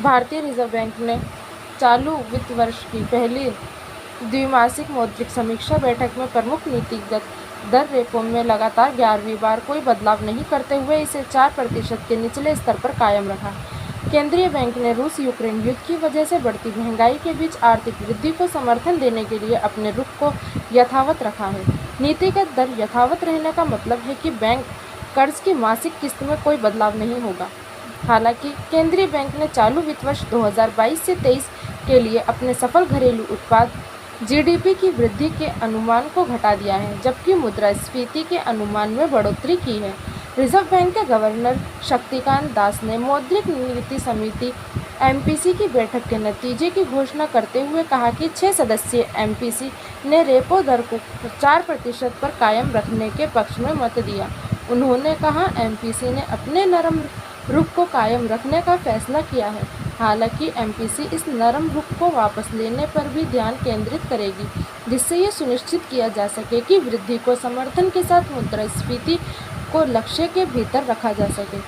भारतीय reserve bank ने चालू वित्त वर्ष की पहली द्विमासिक मौद्रिक समीक्षा बैठक में प्रमुख नीतिगत दर रेपो में लगातार 11वीं बार कोई बदलाव नहीं करते हुए इसे 4% के निचले स्तर पर कायम रखा। केंद्रीय बैंक ने रूस यूक्रेन युद्ध की वजह से बढ़ती महंगाई के बीच आर्थिक वृद्धि को समर्थन देने के लिए अपने रुख को यथावत रखा है। नीतिगत दर यथावत रहने का मतलब है कि बैंक कर्ज की मासिक किस्त में कोई बदलाव नहीं होगा। हालांकि केंद्रीय बैंक ने चालू वित्त वर्ष 2022 से 23 के लिए अपने सकल घरेलू उत्पाद जीडीपी की वृद्धि के अनुमान को घटा दिया है, जबकि मुद्रास्फीति के अनुमान में बढ़ोतरी की है। रिजर्व बैंक के गवर्नर शक्तिकांत दास ने मौद्रिक नीति समिति एमपीसी की बैठक के नतीजे की घोषणा करते हुए कहा कि 6 सदस्यीय एमपीसी ने रेपो दर को 4% पर कायम रखने के पक्ष में मत दिया। उन्होंने कहा, एमपीसी ने अपने नरम रुख को कायम रखने का फैसला किया है। हालांकि एमपीसी इस नरम रुख को वापस लेने पर भी ध्यान केंद्रित करेगी, जिससे ये सुनिश्चित किया जा सके कि वृद्धि को समर्थन के साथ मुद्रास्फीति को लक्ष्य के भीतर रखा जा सके।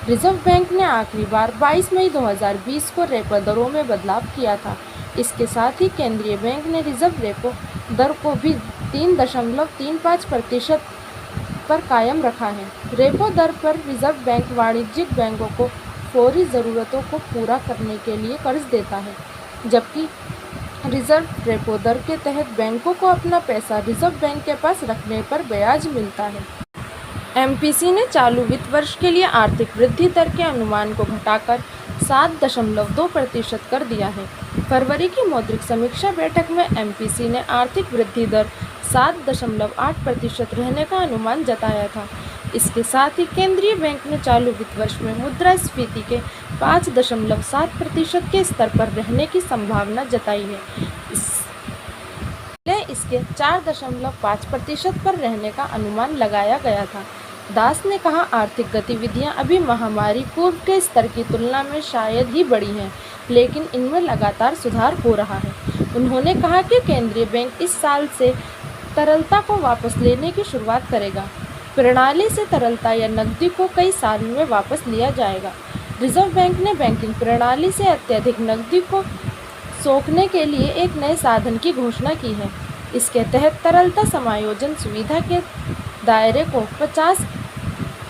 रिजर्व बैंक ने आखिरी बार 22 मई 2020 को रेपो दरों में बदलाव किया था। इसके साथ ही केंद्रीय बैंक ने रिजर्व रेपो दर को भी 3.35% पर कायम रखा है। रेपो दर पर रिजर्व बैंक वाणिज्यिक बैंकों को फौरी ज़रूरतों को पूरा करने के लिए कर्ज देता है, जबकि रिजर्व रेपो दर के तहत बैंकों को अपना पैसा रिजर्व बैंक के पास रखने पर ब्याज मिलता है। एमपीसी ने चालू वित्त वर्ष के लिए आर्थिक वृद्धि दर के अनुमान को घटाकर 7.2% कर दिया है। फरवरी की मौद्रिक समीक्षा बैठक में एमपीसी ने आर्थिक वृद्धि दर 7.8% रहने का अनुमान जताया था। इसके साथ ही केंद्रीय बैंक ने चालू वित्त वर्ष में मुद्रास्फीति के 5.7% के स्तर पर रहने की संभावना जताई है। इसके 4.5% पर रहने का अनुमान लगाया गया था। दास ने कहा, आर्थिक गतिविधियां अभी महामारी पूर्व के स्तर की तुलना में शायद ही बढ़ी हैं, लेकिन इनमें लगातार सुधार हो रहा है। उन्होंने कहा कि केंद्रीय बैंक इस साल से तरलता को वापस लेने की शुरुआत करेगा। प्रणाली से तरलता या नकदी को कई साल में वापस लिया जाएगा। रिजर्व बैंक ने बैंकिंग प्रणाली से अत्यधिक नकदी को सोखने के लिए एक नए साधन की घोषणा की है। इसके तहत तरलता समायोजन सुविधा के दायरे को 50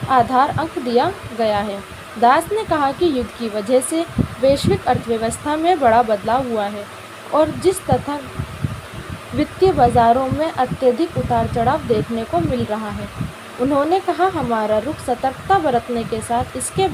आधार अंक दिया गया है। दास ने कहा कि युद्ध की वजह से वैश्विक अर्थव्यवस्था में बड़ा बदलाव हुआ है और जिस तथा वित्तीय बाजारों में अत्यधिक उतार चढ़ाव देखने को मिल रहा है। उन्होंने कहा, हमारा रुख सतर्कता बरतने के साथ इसके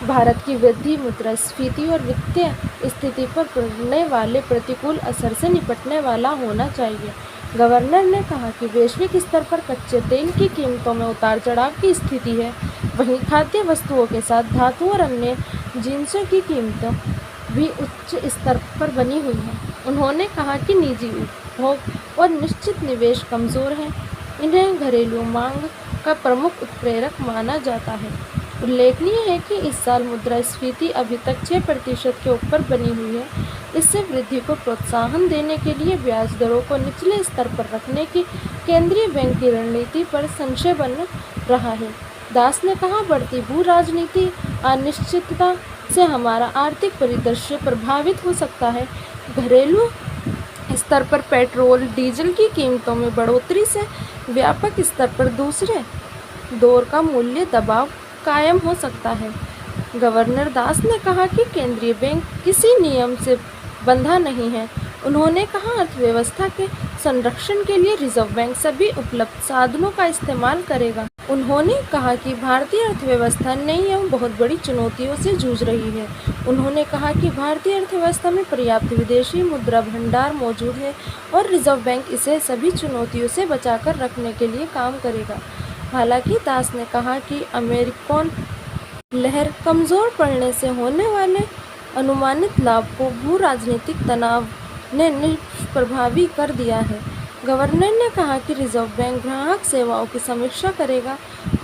भारत की वृद्धि, मुद्रास्फीति और वित्तीय स्थिति पर पड़ने वाले प्रतिकूल असर से निपटने वाला होना चाहिए। गवर्नर ने कहा कि वैश्विक स्तर पर कच्चे तेल की कीमतों में उतार चढ़ाव की स्थिति है, वहीं खाद्य वस्तुओं के साथ धातु और अन्य जिन्सों की कीमतें भी उच्च स्तर पर बनी हुई हैं। उन्होंने कहा कि निजी उपभोग और निश्चित निवेश कमज़ोर हैं, इन्हें घरेलू मांग का प्रमुख उत्प्रेरक माना जाता है। उल्लेखनीय है कि इस साल मुद्रास्फीति अभी तक 6% के ऊपर बनी हुई है। इससे वृद्धि को प्रोत्साहन देने के लिए ब्याज दरों को निचले स्तर पर रखने की केंद्रीय बैंक की रणनीति पर संशय बन रहा है। दास ने कहा, बढ़ती भू राजनीति अनिश्चितता से हमारा आर्थिक परिदृश्य प्रभावित हो सकता है। घरेलू स्तर पर पेट्रोल डीजल की कीमतों में बढ़ोतरी से व्यापक स्तर पर दूसरे दौर का मूल्य दबाव कायम हो सकता है। गवर्नर दास ने कहा कि केंद्रीय बैंक किसी नियम से बंधा नहीं है। उन्होंने कहा, अर्थव्यवस्था के संरक्षण के लिए रिजर्व बैंक सभी उपलब्ध साधनों का इस्तेमाल करेगा। उन्होंने कहा कि भारतीय अर्थव्यवस्था नई एवं बहुत बड़ी चुनौतियों से जूझ रही है। उन्होंने कहा कि भारतीय अर्थव्यवस्था में पर्याप्त विदेशी मुद्रा भंडार मौजूद है और रिजर्व बैंक इसे सभी चुनौतियों से बचाकर रखने के लिए काम करेगा। हालांकि दास ने कहा कि अमेरिकन लहर कमज़ोर पड़ने से होने वाले अनुमानित लाभ को भू राजनीतिक तनाव ने निष्प्रभावी कर दिया है। गवर्नर ने कहा कि रिजर्व बैंक ग्राहक सेवाओं की समीक्षा करेगा।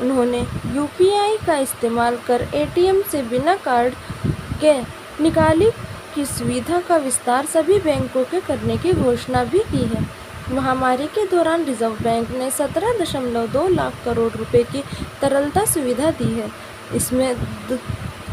उन्होंने यूपीआई का इस्तेमाल कर एटीएम से बिना कार्ड के निकाली की सुविधा का विस्तार सभी बैंकों के करने की घोषणा भी की है। महामारी के दौरान रिजर्व बैंक ने 17.2 लाख करोड़ रुपए की तरलता सुविधा दी है। इसमें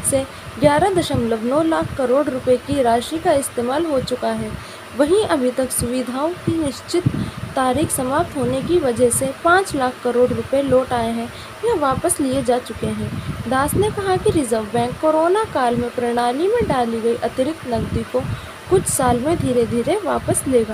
से 11.9 लाख करोड़ रुपए की राशि का इस्तेमाल हो चुका है। वहीं अभी तक सुविधाओं की निश्चित तारीख समाप्त होने की वजह से 5 लाख करोड़ रुपए लौट आए हैं या वापस लिए जा चुके हैं। दास ने कहा कि रिजर्व बैंक कोरोना काल में प्रणाली में डाली गई अतिरिक्त नकदी को कुछ साल में धीरे धीरे वापस लेगा।